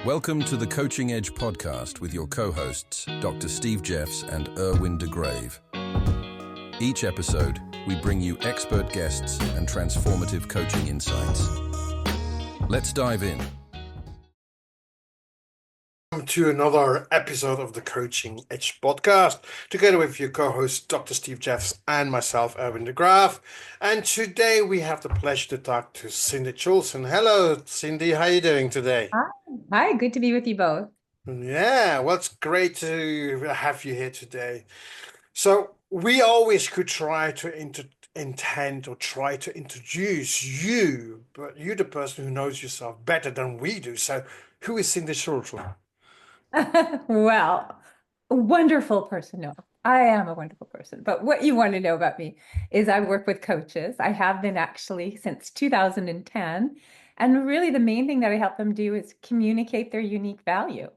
Welcome to the Coaching Edge podcast with your co-hosts, Dr. Steve Jeffs and Erwin de Grave. Each episode, we bring you expert guests and transformative coaching insights. Let's dive in. Welcome to another episode of the Coaching Edge podcast, together with your co-host, Dr. Steve Jeffs, and myself, Erwin de Grave. And today we have the pleasure to talk to Cindy Schulson. Hello, Cindy. How are you doing today? Hi, good to be with you both. Yeah, well, it's great to have you here today. So we always could try to try to introduce you, but you're the person who knows yourself better than we do. So who is Cindy Schulson? Well, a wonderful person. No, I am a wonderful person. But what you want to know about me is I work with coaches. I have been actually since 2010. And really the main thing that I help them do is communicate their unique value.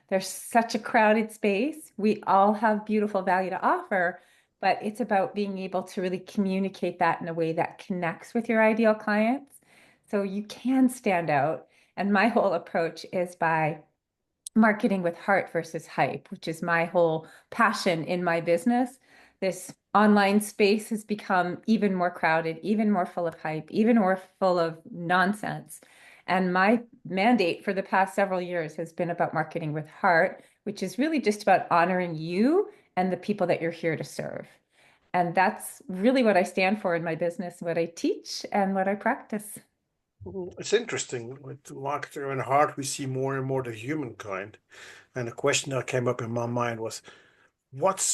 There's such a crowded space. We all have beautiful value to offer, but it's about being able to really communicate that in a way that connects with your ideal clients. So you can stand out. And my whole approach is by marketing with heart versus hype, which is my whole passion in my business. This online space has become even more crowded, even more full of hype, even more full of nonsense. And my mandate for the past several years has been about marketing with heart, which is really just about honoring you and the people that you're here to serve. And that's really what I stand for in my business, what I teach and what I practice. It's interesting. With marketing and heart, we see more and more the humankind. And a question that came up in my mind was,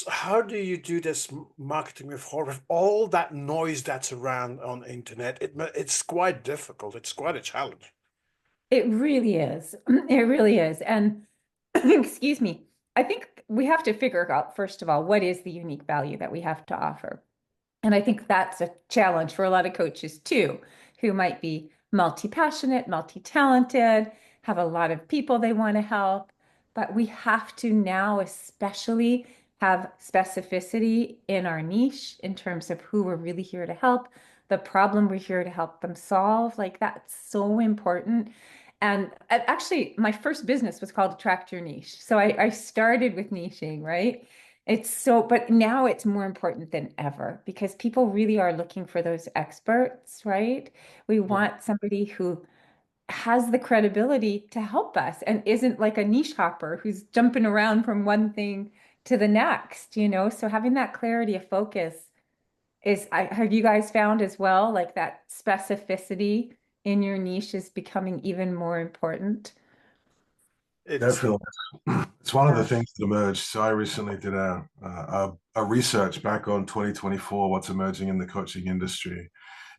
how do you do this marketing with heart with all that noise that's around on the internet? It's quite difficult. It's quite a challenge. It really is. It really is. And excuse me, I think we have to figure out, first of all, what is the unique value that we have to offer? And I think that's a challenge for a lot of coaches too, who might be multi-passionate, multi-talented, have a lot of people they want to help. But we have to now especially have specificity in our niche in terms of who we're really here to help, the problem we're here to help them solve. Like that's so important. And actually, my first business was called Attract Your Niche. So I started with niching, right? But now it's more important than ever because people really are looking for those experts, right? We want somebody who has the credibility to help us and isn't like a niche hopper who's jumping around from one thing to the next, you know? So having that clarity of focus have you guys found as well, like that specificity in your niche is becoming even more important? Definitely. It's one of the things that emerged. So I recently did a research back on 2024, what's emerging in the coaching industry,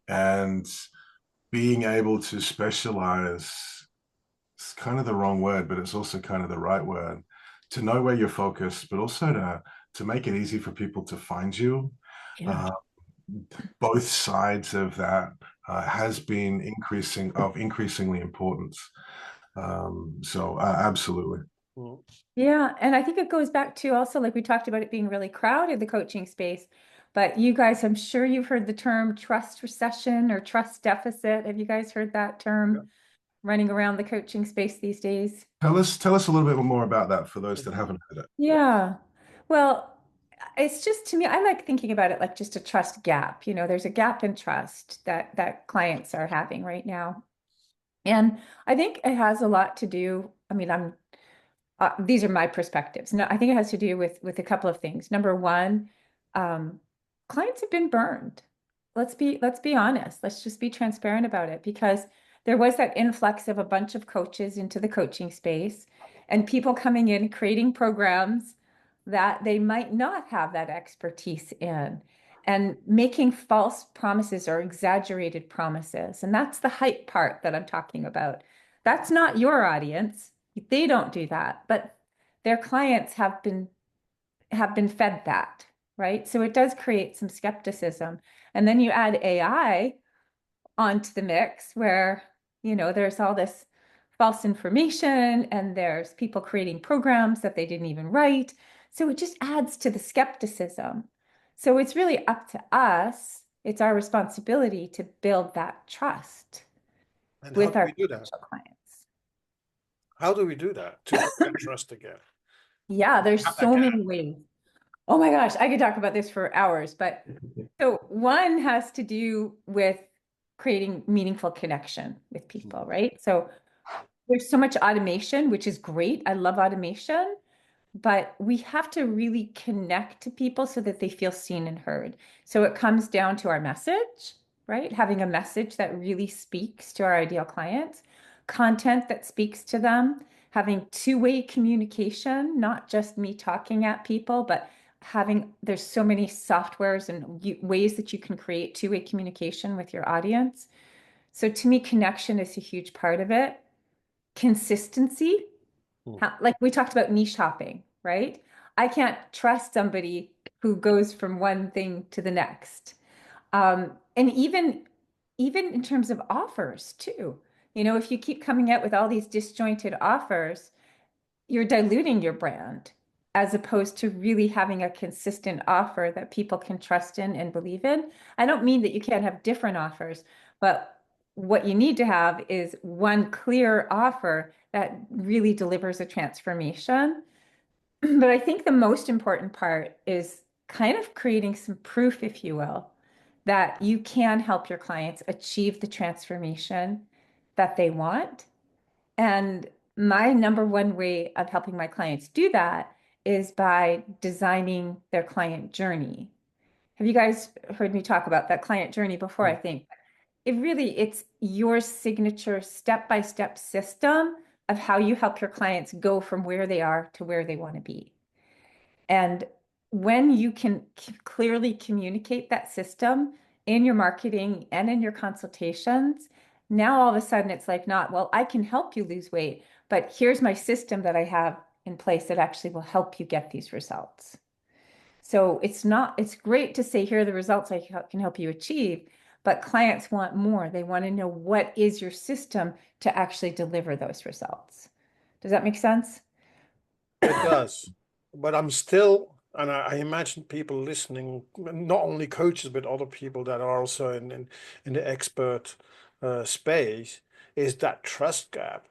and being able to specialize, it's kind of the wrong word, but it's also kind of the right word, to know where you're focused, but also to make it easy for people to find you. Yeah. Both sides of that has been increasingly importance. So absolutely. Yeah. And I think it goes back to also, like we talked about it being really crowded, the coaching space, but you guys, I'm sure you've heard the term trust recession or trust deficit. Have you guys heard that term running around the coaching space these days? Tell us a little bit more about that for those that haven't heard it. Yeah. Well, it's just, to me, I like thinking about it like just a trust gap. You know, there's a gap in trust that clients are having right now. And I think it has a lot to do, I mean, these are my perspectives. No, I think it has to do with a couple of things. Number one, clients have been burned. Let's be honest. Let's just be transparent about it because there was that influx of a bunch of coaches into the coaching space and people coming in creating programs that they might not have that expertise in and making false promises or exaggerated promises. And that's the hype part that I'm talking about. That's not your audience. They don't do that, but their clients have been fed that, right? So it does create some skepticism. And then you add AI onto the mix where, you know, there's all this false information and there's people creating programs that they didn't even write. So it just adds to the skepticism. So it's really up to us. It's our responsibility to build that trust And with how our do we do that? potential clients. How do we do that to build trust again? Yeah, there's Have that so gap. many ways. Oh my gosh, I could talk about this for hours, but so one has to do with creating meaningful connection with people, right? So there's so much automation, which is great. I love automation, but we have to really connect to people so that they feel seen and heard. So it comes down to our message, right? Having a message that really speaks to our ideal clients, content that speaks to them, having two-way communication, not just me talking at people, but there's so many softwares and ways that you can create two-way communication with your audience. So to me, connection is a huge part of it. Consistency, like we talked about niche hopping, right? I can't trust somebody who goes from one thing to the next. And even in terms of offers too, if you keep coming out with all these disjointed offers, you're diluting your brand as opposed to really having a consistent offer that people can trust in and believe in. I don't mean that you can't have different offers, but what you need to have is one clear offer that really delivers a transformation. But I think the most important part is kind of creating some proof, if you will, that you can help your clients achieve the transformation that they want. And my number one way of helping my clients do that is by designing their client journey. Have you guys heard me talk about that client journey before? I think it's your signature step-by-step system of how you help your clients go from where they are to where they want to be. And when you can clearly communicate that system in your marketing and in your consultations, now all of a sudden it's like not, well, I can help you lose weight, but here's my system that I have in place that actually will help you get these results. So it's great to say, here are the results I can help you achieve, but clients want more. They want to know what is your system to actually deliver those results. Does that make sense? It does, but I'm still, and I imagine people listening, not only coaches, but other people that are also in the expert space, is that trust gap.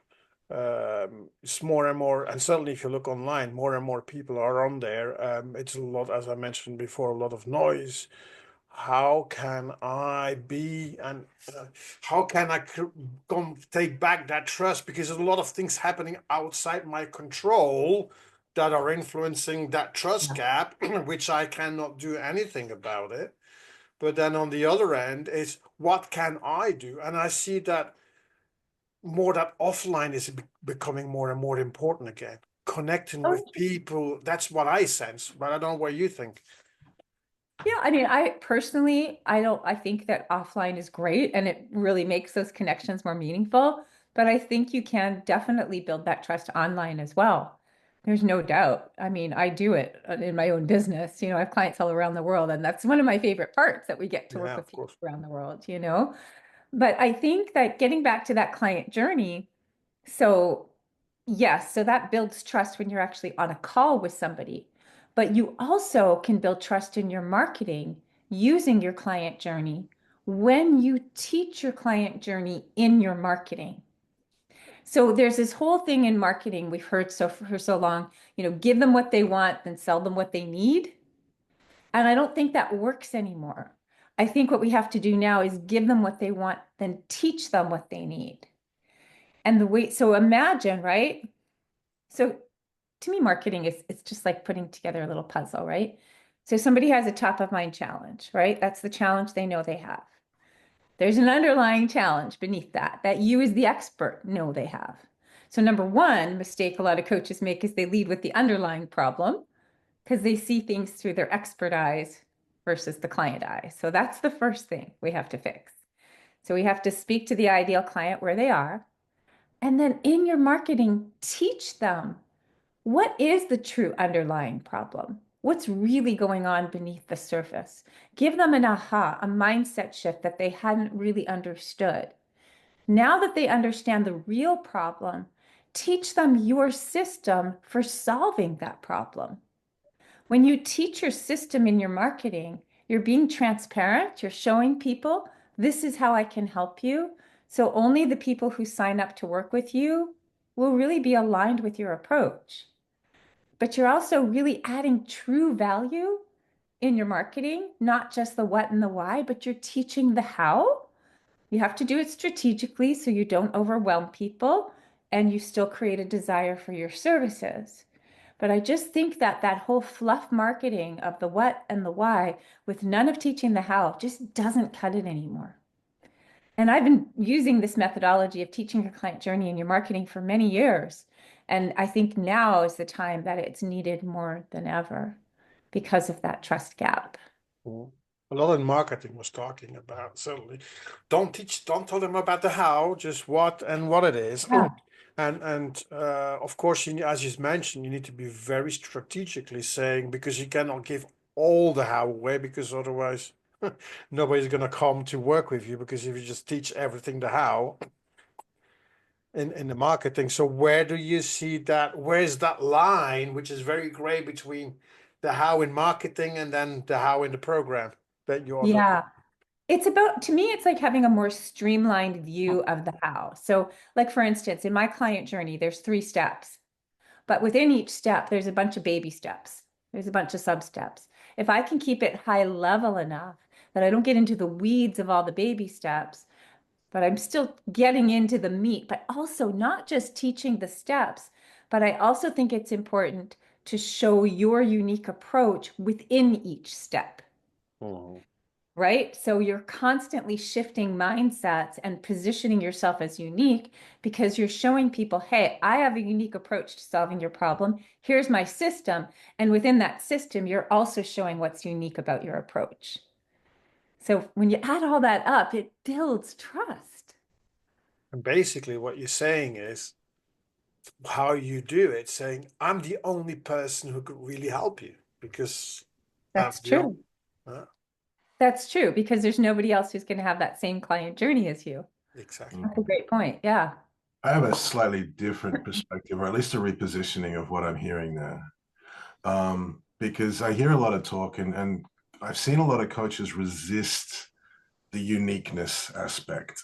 It's more and more, and certainly if you look online, more and more people are on there. It's a lot, as I mentioned before, a lot of noise. How can I be, and how can I come take back that trust? Because there's a lot of things happening outside my control that are influencing that trust gap, which I cannot do anything about it. But then on the other end is, what can I do? And I see that more that offline is becoming more and more important again. Connecting with people, that's what I sense, but I don't know what you think. Yeah, I mean, I personally, I think that offline is great and it really makes those connections more meaningful. But I think you can definitely build that trust online as well. There's no doubt. I mean, I do it in my own business. I have clients all around the world, and that's one of my favorite parts that we get to work Yeah, with of people course. around the world. But I think that getting back to that client journey, so yes, so that builds trust when you're actually on a call with somebody. But you also can build trust in your marketing using your client journey when you teach your client journey in your marketing. So there's this whole thing in marketing we've heard for so long, give them what they want, then sell them what they need. And I don't think that works anymore. I think what we have to do now is give them what they want, then teach them what they need. So imagine, right? So to me, marketing it's just like putting together a little puzzle, right? So somebody has a top of mind challenge, right? That's the challenge they know they have. There's an underlying challenge beneath that you as the expert know they have. So number one mistake a lot of coaches make is they lead with the underlying problem because they see things through their expert eyes versus the client eye. So that's the first thing we have to fix. So we have to speak to the ideal client where they are. And then in your marketing, teach them what is the true underlying problem? What's really going on beneath the surface? Give them an aha, a mindset shift that they hadn't really understood. Now that they understand the real problem, teach them your system for solving that problem. When you teach your system in your marketing, you're being transparent, you're showing people, this is how I can help you. So only the people who sign up to work with you will really be aligned with your approach. But you're also really adding true value in your marketing, not just the what and the why, but you're teaching the how. You have to do it strategically so you don't overwhelm people and you still create a desire for your services. But I just think that that whole fluff marketing of the what and the why with none of teaching the how just doesn't cut it anymore. And I've been using this methodology of teaching your client journey in your marketing for many years. And I think now is the time that it's needed more than ever because of that trust gap. A lot in marketing was talking about, certainly, don't tell them about the how, just what and what it is. Yeah. And of course, as you mentioned, you need to be very strategically saying, because you cannot give all the how away, because otherwise nobody's going to come to work with you, because if you just teach everything the how in the marketing. So where do you see that? Where's that line, which is very gray between the how in marketing and then the how in the program that you offer? Yeah. It's about, to me, it's like having a more streamlined view of the how. So, like for instance, in my client journey, there's 3 steps, but within each step, there's a bunch of baby steps. There's a bunch of sub steps. If I can keep it high level enough that I don't get into the weeds of all the baby steps, but I'm still getting into the meat, but also not just teaching the steps, but I also think it's important to show your unique approach within each step. Right? So you're constantly shifting mindsets and positioning yourself as unique because you're showing people, hey, I have a unique approach to solving your problem. Here's my system. And within that system, you're also showing what's unique about your approach. So when you add all that up, it builds trust. And basically what you're saying is how you do it, saying, I'm the only person who could really help you, because That's true. Uh, That's true because there's nobody else who's going to have that same client journey as you. exactly. That's a great point. Yeah. I have a slightly different perspective, or at least a repositioning of what I'm hearing there. Because I hear a lot of talk and I've seen a lot of coaches resist the uniqueness aspect.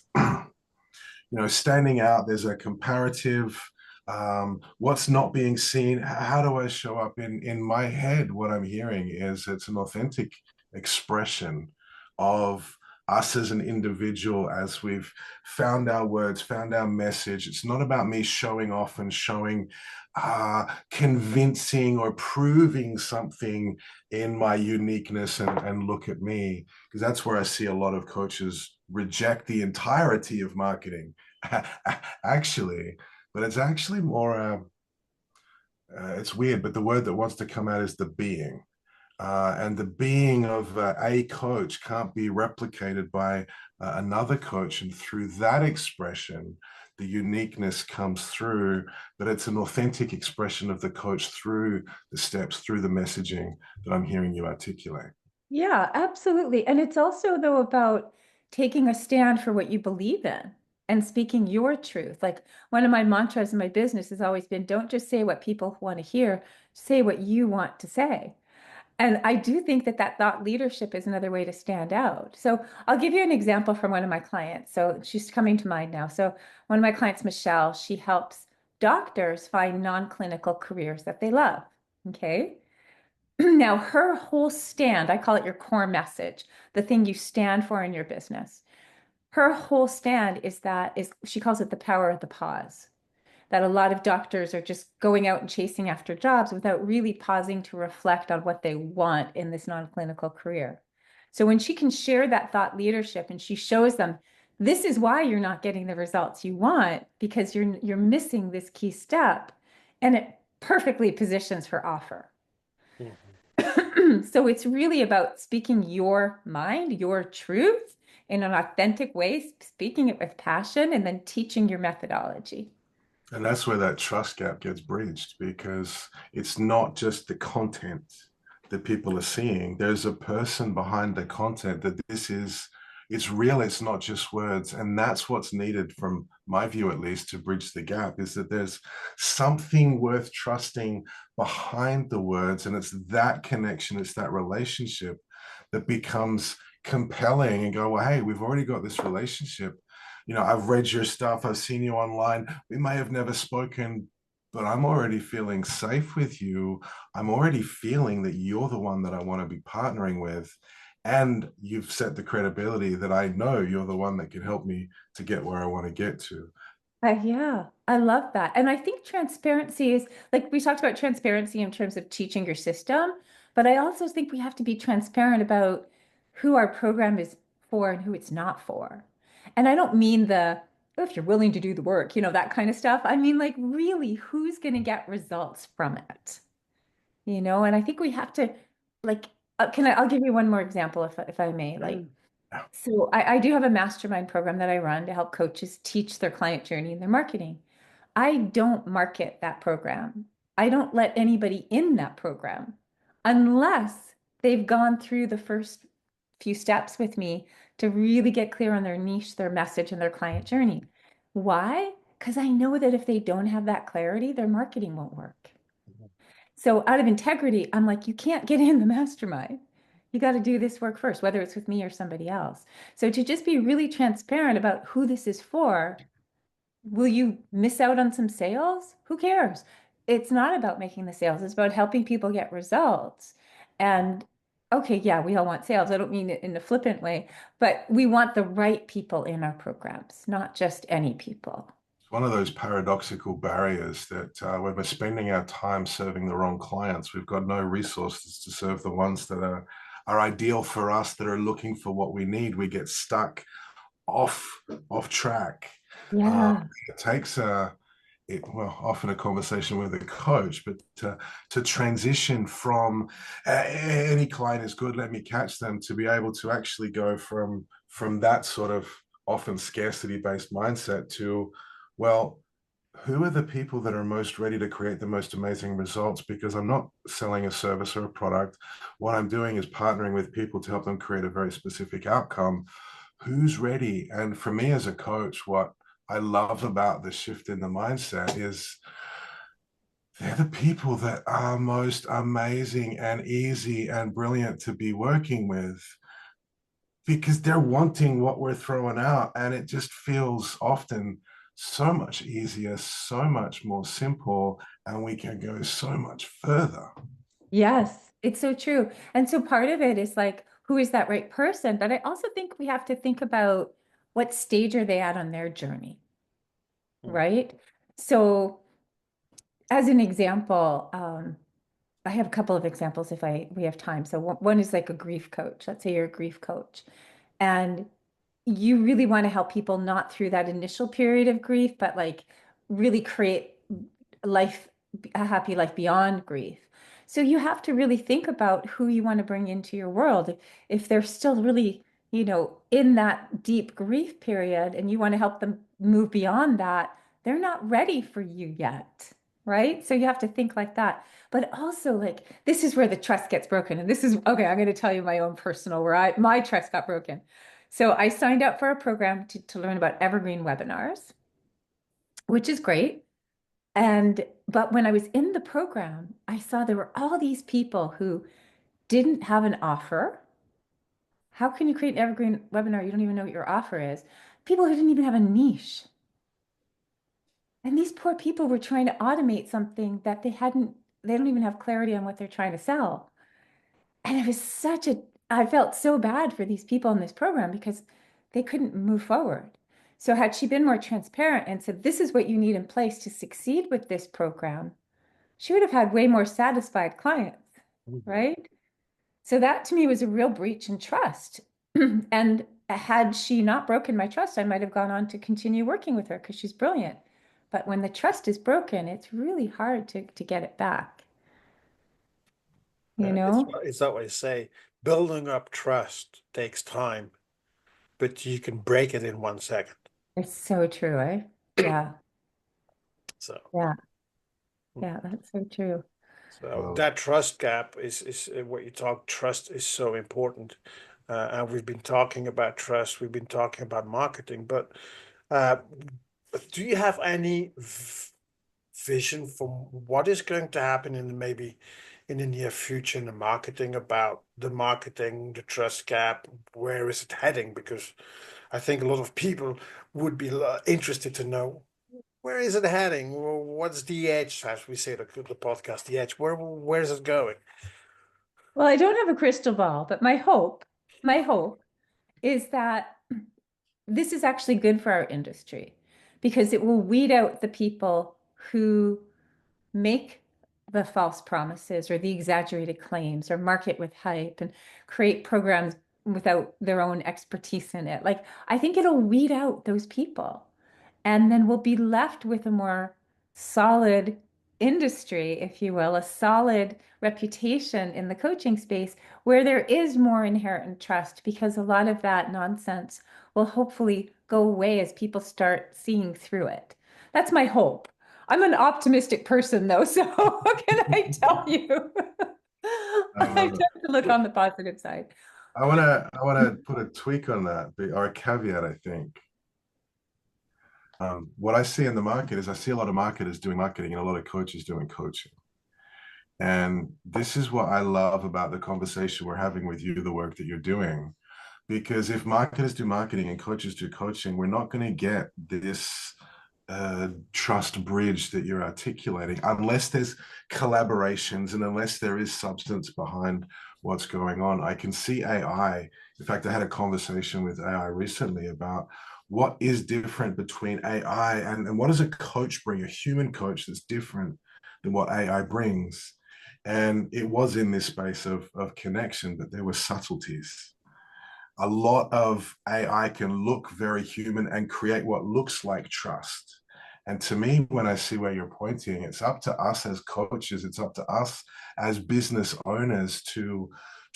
Standing out, there's a comparative, what's not being seen, how do I show up in my head? What I'm hearing is it's an authentic expression of us as an individual, as we've found our words, found our message. It's not about me showing off and showing, convincing or proving something in my uniqueness and look at me, because that's where I see a lot of coaches reject the entirety of marketing, actually. But it's actually more, it's weird, but the word that wants to come out is the being. And the being of a coach can't be replicated by another coach. And through that expression, the uniqueness comes through, but it's an authentic expression of the coach through the steps, through the messaging that I'm hearing you articulate. Yeah, absolutely. And it's also, though, about taking a stand for what you believe in and speaking your truth. Like one of my mantras in my business has always been, don't just say what people want to hear, say what you want to say. And I do think that that thought leadership is another way to stand out. So I'll give you an example from one of my clients. So she's coming to mind now. So one of my clients, Michelle, she helps doctors find non-clinical careers that they love. Okay. Now, her whole stand, I call it your core message, the thing you stand for in your business. Her whole stand is she calls it the power of the pause. That a lot of doctors are just going out and chasing after jobs without really pausing to reflect on what they want in this non-clinical career. So when she can share that thought leadership and she shows them, this is why you're not getting the results you want because you're missing this key step, and it perfectly positions her offer. So it's really about speaking your mind, your truth in an authentic way, speaking it with passion, and then teaching your methodology. And that's where that trust gap gets bridged, because it's not just the content that people are seeing. There's a person behind the content that it's real. It's not just words. And that's what's needed, from my view, at least, to bridge the gap, is that there's something worth trusting behind the words. And it's that connection, it's that relationship that becomes compelling and go, well, hey, we've already got this relationship. I've read your stuff, I've seen you online. We may have never spoken, but I'm already feeling safe with you. I'm already feeling that you're the one that I want to be partnering with. And you've set the credibility that I know you're the one that can help me to get where I want to get to. Yeah, I love that. And I think transparency is like we talked about transparency in terms of teaching your system, but I also think we have to be transparent about who our program is for and who it's not for. And I don't mean "Oh, if you're willing to do the work, that kind of stuff. I mean, like, really, who's going to get results from it? And I think we have to, like, I'll give you one more example if I may. Like, so I do have a mastermind program that I run to help coaches teach their client journey and their marketing. I don't market that program. I don't let anybody in that program unless they've gone through the first few steps with me to really get clear on their niche, their message, and their client journey. Why? Because I know that if they don't have that clarity, their marketing won't work. So out of integrity, I'm like, you can't get in the mastermind. You got to do this work first, whether it's with me or somebody else. So to just be really transparent about who this is for, will you miss out on some sales? Who cares? It's not about making the sales. It's about helping people get results. And okay, yeah, we all want sales. I don't mean it in a flippant way, but we want the right people in our programs, not just any people. One of those paradoxical barriers that when we're spending our time serving the wrong clients, we've got no resources to serve the ones that are ideal for us, that are looking for what we need. We get stuck off track. Yeah. It takes often a conversation with a coach, but to transition from any client is good, let me catch them, to be able to actually go from that sort of often scarcity based mindset to, well, who are the people that are most ready to create the most amazing results? Because I'm not selling a service or a product. What I'm doing is partnering with people to help them create a very specific outcome. Who's ready? And for me as a coach, what I love about the shift in the mindset is they're the people that are most amazing and easy and brilliant to be working with, because they're wanting what we're throwing out. And it just feels often so much easier, so much more simple, and we can go so much further. Yes, it's so true. And so part of it is like, who is that right person? But I also think we have to think about what stage are they at on their journey, right? So as an example, I have a couple of examples if we have time. So one is like a grief coach. Let's say you're a grief coach and you really want to help people not through that initial period of grief, but like really create life, a happy life beyond grief. So you have to really think about who you want to bring into your world. If they're still really, in that deep grief period and you want to help them move beyond that, they're not ready for you yet, right? So you have to think like that. But also like this is where the trust gets broken. And this is okay, I'm going to tell you my own personal where my trust got broken. So I signed up for a program to learn about evergreen webinars, which is great. But when I was in the program, I saw there were all these people who didn't have an offer. How can you create an evergreen webinar? You don't even know what your offer is. People who didn't even have a niche. And these poor people were trying to automate something that they don't even have clarity on what they're trying to sell. And it was I felt so bad for these people in this program because they couldn't move forward. So had she been more transparent and said, this is what you need in place to succeed with this program, she would have had way more satisfied clients, right? So that to me was a real breach in trust. And had she not broken my trust, I might have gone on to continue working with her because she's brilliant. But when the trust is broken, it's really hard to get it back. You know? It's that way to say, building up trust takes time, but you can break it in 1 second. It's so true, eh? Yeah. So, Yeah. Yeah, that's so true. so that trust gap is what you talk. Trust is so important, and we've been talking about trust. We've been talking about marketing, but do you have any vision for what is going to happen maybe in the near future in the marketing, about the marketing, the trust gap? Where is it heading? Because I think a lot of people would be interested to know, where is it heading? What's the edge, as we say the podcast, the edge? Where is it going? Well, I don't have a crystal ball, but my hope is that this is actually good for our industry because it will weed out the people who make the false promises or the exaggerated claims or market with hype and create programs without their own expertise in it. Like, I think it'll weed out those people. And then we'll be left with a more solid industry, if you will, a solid reputation in the coaching space where there is more inherent trust because a lot of that nonsense will hopefully go away as people start seeing through it. That's my hope. I'm an optimistic person though, so what can I tell you? I tend to look on the positive side. I wanna put a tweak on that, or a caveat, I think. What I see in the market is I see a lot of marketers doing marketing and a lot of coaches doing coaching. And this is what I love about the conversation we're having with you, the work that you're doing. Because if marketers do marketing and coaches do coaching, we're not going to get this trust bridge that you're articulating unless there's collaborations and unless there is substance behind what's going on. I can see AI. In fact, I had a conversation with AI recently about what is different between AI and what does a coach bring, a human coach that's different than what AI brings. And it was in this space of connection, but there were subtleties. A lot of AI can look very human and create what looks like trust. And to me, when I see where you're pointing, it's up to us as coaches, it's up to us as business owners to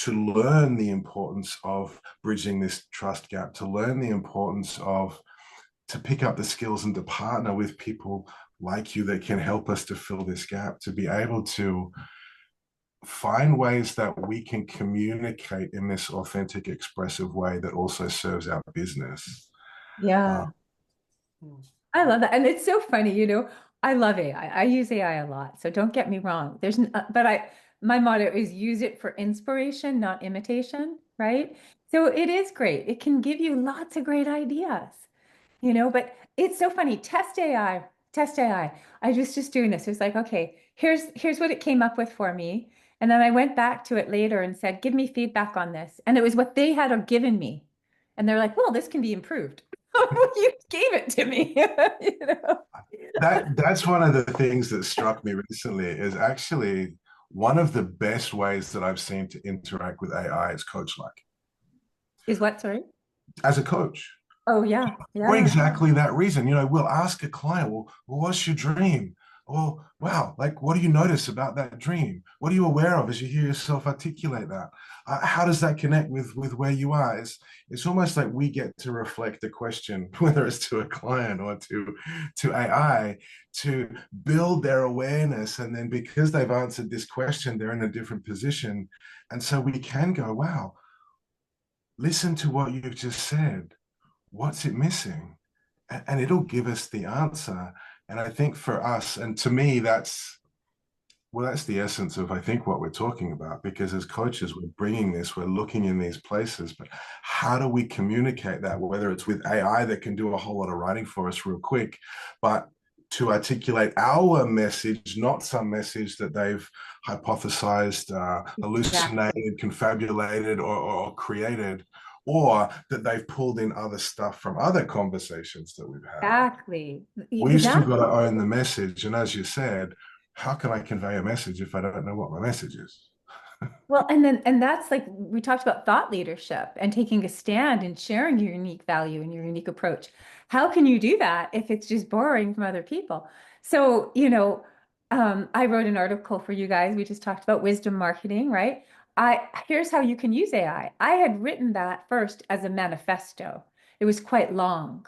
learn the importance of bridging this trust gap, to learn the importance of to pick up the skills and to partner with people like you that can help us to fill this gap, to be able to find ways that we can communicate in this authentic, expressive way that also serves our business. Yeah. I love that. And it's so funny, I love AI. I use AI a lot. So don't get me wrong. My motto is use it for inspiration, not imitation, right? So it is great. It can give you lots of great ideas, but it's so funny. Test AI, test AI. I was just doing this. It was like, okay, here's what it came up with for me. And then I went back to it later and said, give me feedback on this. And it was what they had given me. And they're like, well, this can be improved. You gave it to me. That's one of the things that struck me recently is actually one of the best ways that I've seen to interact with AI is coach-like. Is what, sorry? As a coach. Oh, yeah. Yeah. For exactly that reason. We'll ask a client, well, what's your dream? Oh, wow. Like, what do you notice about that dream? What are you aware of as you hear yourself articulate that? How does that connect with where you are? It's almost like we get to reflect the question, whether it's to a client or to AI, to build their awareness. And then because they've answered this question, they're in a different position. And so we can go, wow, listen to what you've just said. What's it missing? And it'll give us the answer. And I think for us, and to me, that's the essence of, I think, what we're talking about, because as coaches, we're bringing this, we're looking in these places, but how do we communicate that, whether it's with AI that can do a whole lot of writing for us real quick, but to articulate our message, not some message that they've hypothesized, hallucinated, confabulated, or created, or that they've pulled in other stuff from other conversations that we've had. Exactly. We've still got to own the message. And as you said, how can I convey a message if I don't know what my message is? Well, and that's like we talked about thought leadership and taking a stand and sharing your unique value and your unique approach. How can you do that if it's just borrowing from other people? So, I wrote an article for you guys. We just talked about wisdom marketing, right? Here's how you can use AI. I had written that first as a manifesto. It was quite long.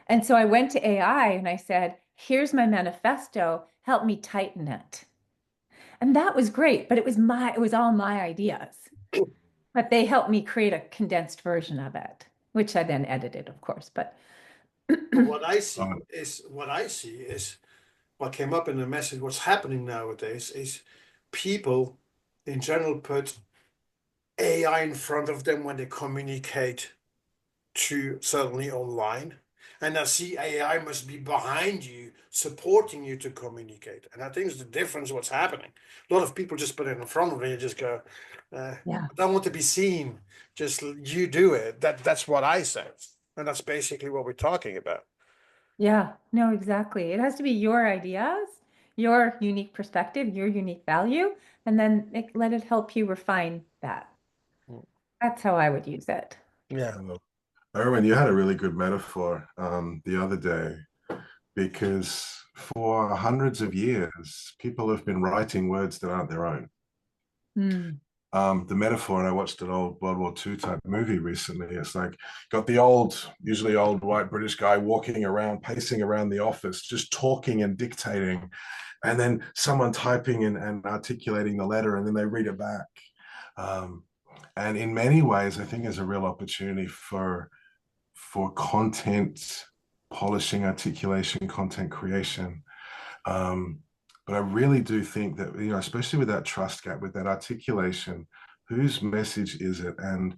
And so I went to AI and I said, here's my manifesto, help me tighten it. And that was great, but it was all my ideas. But they helped me create a condensed version of it, which I then edited, of course. But what I see is what came up in the message, what's happening nowadays is people in general put AI in front of them when they communicate to suddenly online. And I see AI must be behind you, supporting you to communicate. And I think it's the difference what's happening. A lot of people just put it in front of me and just go, Yeah. I don't want to be seen. Just you do it. That's what I said. And that's basically what we're talking about. Yeah, no, exactly. It has to be your ideas, your unique perspective, your unique value, and then let it help you refine that. That's how I would use it. Yeah. Erwin, you had a really good metaphor the other day because for hundreds of years, people have been writing words that aren't their own. Mm. The metaphor, and I watched an old World War II type movie recently. It's like got the old, usually old white British guy walking around, pacing around the office, just talking and dictating, and then someone typing and articulating the letter, and then they read it back. Um, and in many ways, I think there's a real opportunity for content polishing, articulation, content creation. Um, but I really do think that, especially with that trust gap, with that articulation, whose message is it? And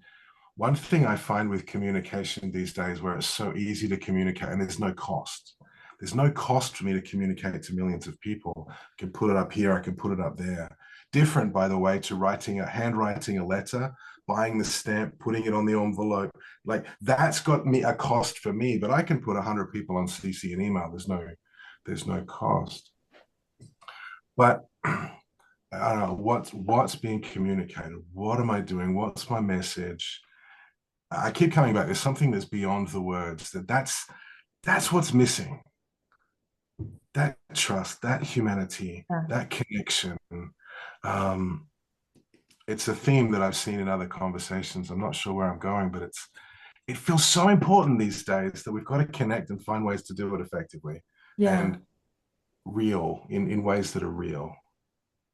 one thing I find with communication these days, where it's so easy to communicate and there's no cost. There's no cost for me to communicate to millions of people. I can put it up here, I can put it up there. Different, by the way, to handwriting a letter, buying the stamp, putting it on the envelope. Like that's got me a cost for me, but I can put 100 people on CC and email. There's no cost. But I don't know what's being communicated. What am I doing? What's my message? I keep coming back. There's something that's beyond the words. That's what's missing. That trust, that humanity, Yeah. that connection. Um, it's a theme that I've seen in other conversations. I'm not sure where I'm going, but it feels so important these days that we've got to connect and find ways to do it effectively Yeah, and real in ways that are real.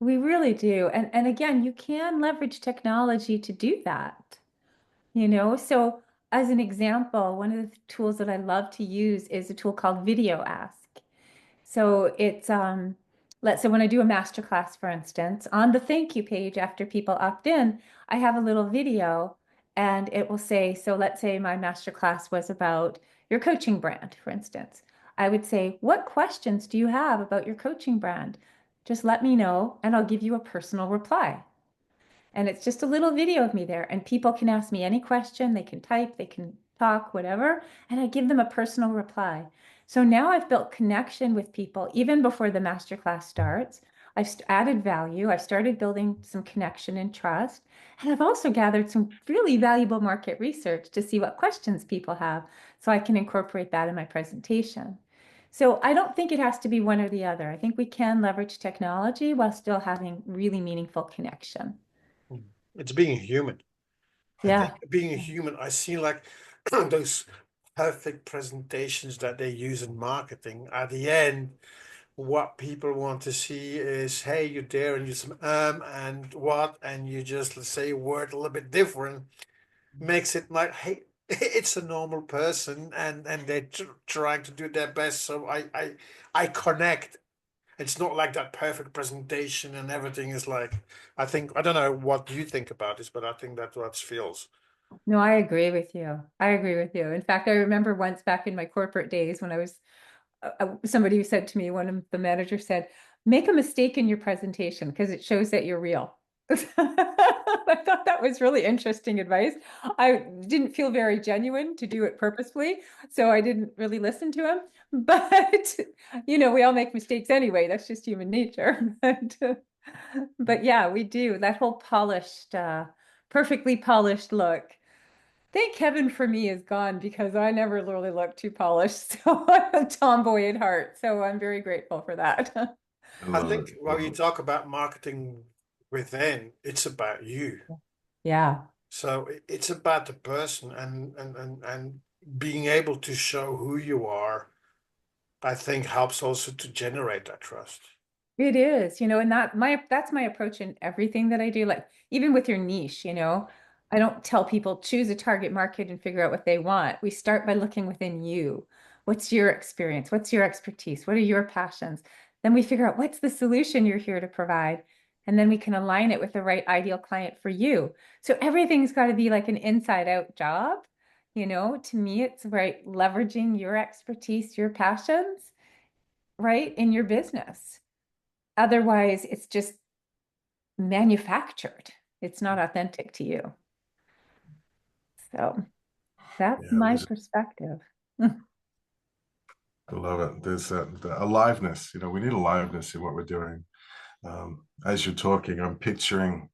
we really do. And again, you can leverage technology to do that. So as an example, one of the tools that I love to use is a tool called Video Ask. So it's let's say when I do a masterclass, for instance, on the thank you page after people opt in, I have a little video and it will say, so let's say my masterclass was about your coaching brand, for instance. I would say, what questions do you have about your coaching brand? Just let me know and I'll give you a personal reply. And it's just a little video of me there. And people can ask me any question. They can type, they can talk, whatever. And I give them a personal reply. So now I've built connection with people even before the masterclass starts. I've added value. I've started building some connection and trust. And I've also gathered some really valuable market research to see what questions people have so I can incorporate that in my presentation. So I don't think it has to be one or the other. I think we can leverage technology while still having really meaningful connection. It's being human. I think Yeah. being a human, I see like those perfect presentations that they use in marketing. At the end, what people want to see is, hey, you're there and you some and what, and you just let's say a word a little bit different, makes it like, hey, it's a normal person, and they're trying to do their best. So I connect. It's not like that perfect presentation and everything is like. I don't know what you think about this, but I think that's what it feels. No, I agree with you. I agree with you. In fact, I remember once back in my corporate days when I was somebody who said to me, one of the managers said, make a mistake in your presentation because it shows that you're real. I thought that was really interesting advice. I didn't feel very genuine to do it purposefully, so I didn't really listen to him. But, we all make mistakes anyway. That's just human nature. But yeah, we do. That whole polished, perfectly polished look. Thank heaven for me is gone because I never really look too polished. So I'm a tomboy at heart. So I'm very grateful for that. I I love it. think while you talk about marketing within, it's about you. Yeah. So it's about the person and being able to show who you are, I think helps also to generate that trust. It is, and that's my approach in everything that I do. Like even with your niche, I don't tell people choose a target market and figure out what they want. We start by looking within you. What's your experience? What's your expertise? What are your passions? Then we figure out what's the solution you're here to provide. And then we can align it with the right ideal client for you. So everything's got to be like an inside out job. You know, to me, it's right, leveraging your expertise, your passions, right, in your business. Otherwise, it's just manufactured. It's not authentic to you. So that's Yeah, my perspective. I love it. There's the aliveness. We need aliveness in what we're doing. As you're talking, I'm picturing,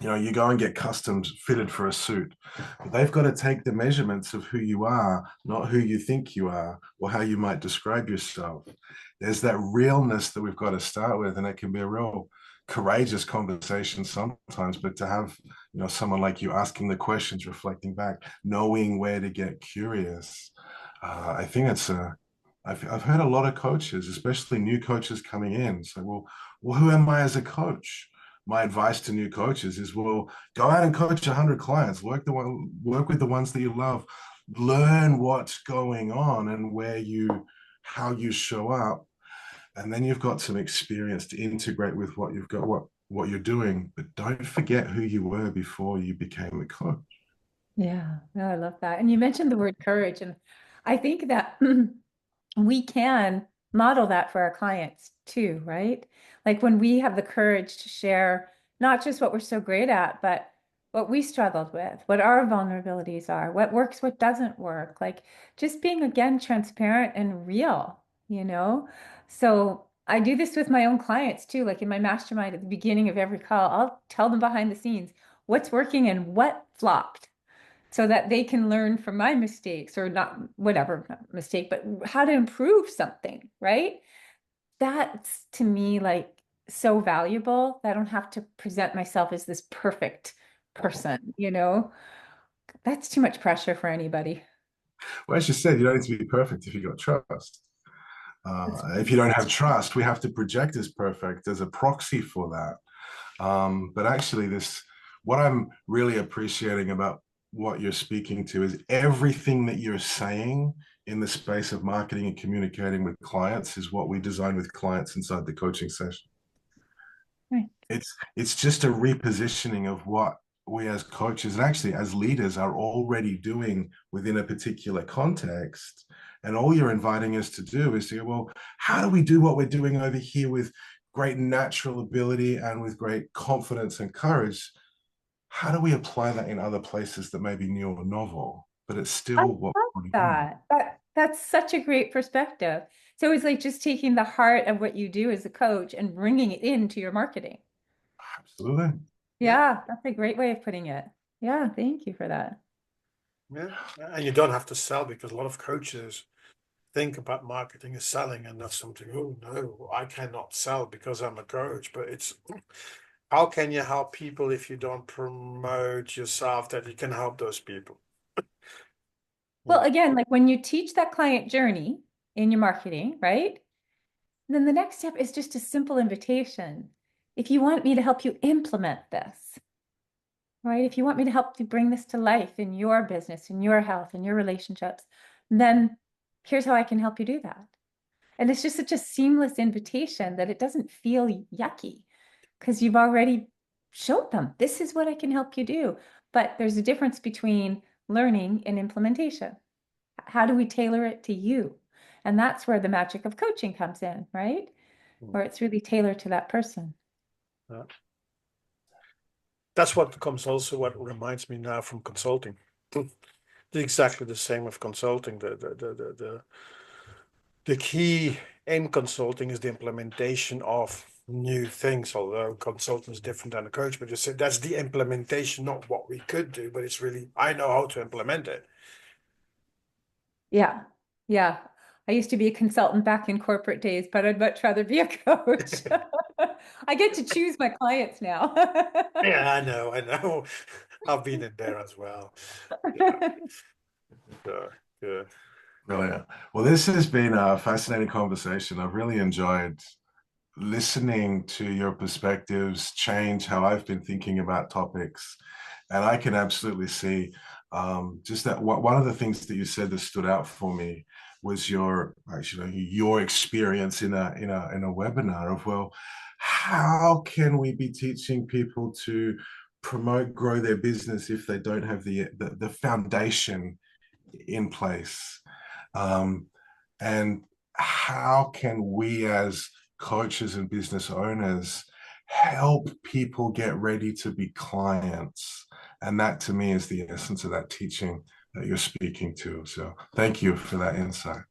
you go and get customs fitted for a suit, but they've got to take the measurements of who you are, not who you think you are or how you might describe yourself. There's that realness that we've got to start with, and it can be a real courageous conversation sometimes, but to have, someone like you asking the questions, reflecting back, knowing where to get curious. I think I've heard a lot of coaches, especially new coaches coming in, say, well, who am I as a coach? My advice to new coaches is, well, go out and coach 100 clients, work with the ones that you love, learn what's going on and how you show up. And then you've got some experience to integrate with what you've got, what you're doing. But don't forget who you were before you became a coach. Yeah, no, I love that. And you mentioned the word courage, and I think that we can model that for our clients too, right? Like when we have the courage to share not just what we're so great at, but what we struggled with, what our vulnerabilities are, what works, what doesn't work, like just being again transparent and real, you know? So I do this with my own clients too, like in my mastermind at the beginning of every call, I'll tell them behind the scenes what's working and what flopped so that they can learn from my mistakes or not, whatever mistake, but how to improve something, right? That's to me like so valuable that I don't have to present myself as this perfect person, you know? That's too much pressure for anybody. Well, as you said, you don't need to be perfect if you've got trust. If you don't have trust, we have to project as perfect as a proxy for that. But actually, what I'm really appreciating about what you're speaking to is everything that you're saying in the space of marketing and communicating with clients is what we design with clients inside the coaching session. Right. It's just a repositioning of what we as coaches and actually as leaders are already doing within a particular context. And all you're inviting us to do is to go, well, how do we do what we're doing over here with great natural ability and with great confidence and courage? How do we apply that in other places that may be new or novel, but it's I still what love we're doing? that's such a great perspective. So it's like just taking the heart of what you do as a coach and bringing it into your marketing. Absolutely. Yeah, Yeah, that's a great way of putting it. Yeah, thank you for that. yeah. And you don't have to sell, because a lot of coaches think about marketing as selling, and that's something, oh no, I cannot sell because I'm a coach. But it's, how can you help people if you don't promote yourself that you can help those people? Well, Yeah. again, like when you teach that client journey in your marketing, right? Then the next step is just a simple invitation. If you want me to help you implement this, right? If you want me to help you bring this to life in your business, in your health, in your relationships, then here's how I can help you do that. And it's just such a seamless invitation that it doesn't feel yucky because you've already showed them this is what I can help you do. But there's a difference between learning and implementation. How do we tailor it to you? And that's where the magic of coaching comes in, right? Where it's really tailored to that person. Yeah. That's what comes also, what reminds me now from consulting. Exactly the same with consulting. The key in consulting is the implementation of new things, although consultant is different than a coach, but you said that's the implementation, not what we could do, but it's really, I know how to implement it. Yeah. Yeah. I used to be a consultant back in corporate days, but I'd much rather be a coach. I get to choose my clients now. Yeah, I know. I've been in there as well. Yeah. Good. Brilliant. Well, this has been a fascinating conversation. I've really enjoyed listening to your perspectives change how I've been thinking about topics. And I can absolutely see just that one of the things that you said that stood out for me was your experience in a webinar of, well, how can we be teaching people to promote, grow their business if they don't have the foundation in place? And how can we as coaches and business owners help people get ready to be clients? And that to me is the essence of that teaching that you're speaking to. So thank you for that insight.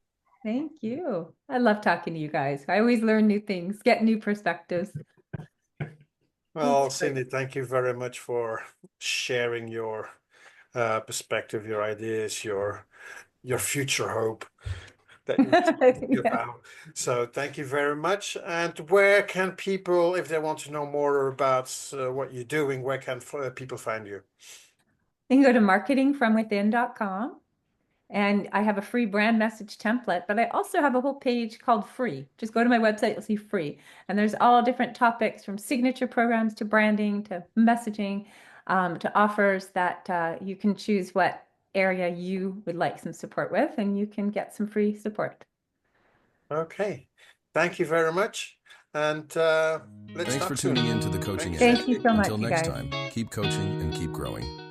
Thank you. I love talking to you guys. I always learn new things, get new perspectives. Well, Cindy, thank you very much for sharing your perspective, your ideas, your future hope that you Yeah. found. So thank you very much. And where can people, if they want to know more about what you're doing, where can people find you? You can go to marketingfromwithin.com. And I have a free brand message template, but I also have a whole page called free. Just go to my website, you'll see free. And there's all different topics from signature programs to branding to messaging to offers that you can choose what area you would like some support with, and you can get some free support. Okay. Thank you very much. And let's Thanks talk for soon. tuning in to the Coaching Thank Edge. you so much, Until you next guys. time, keep coaching and keep growing.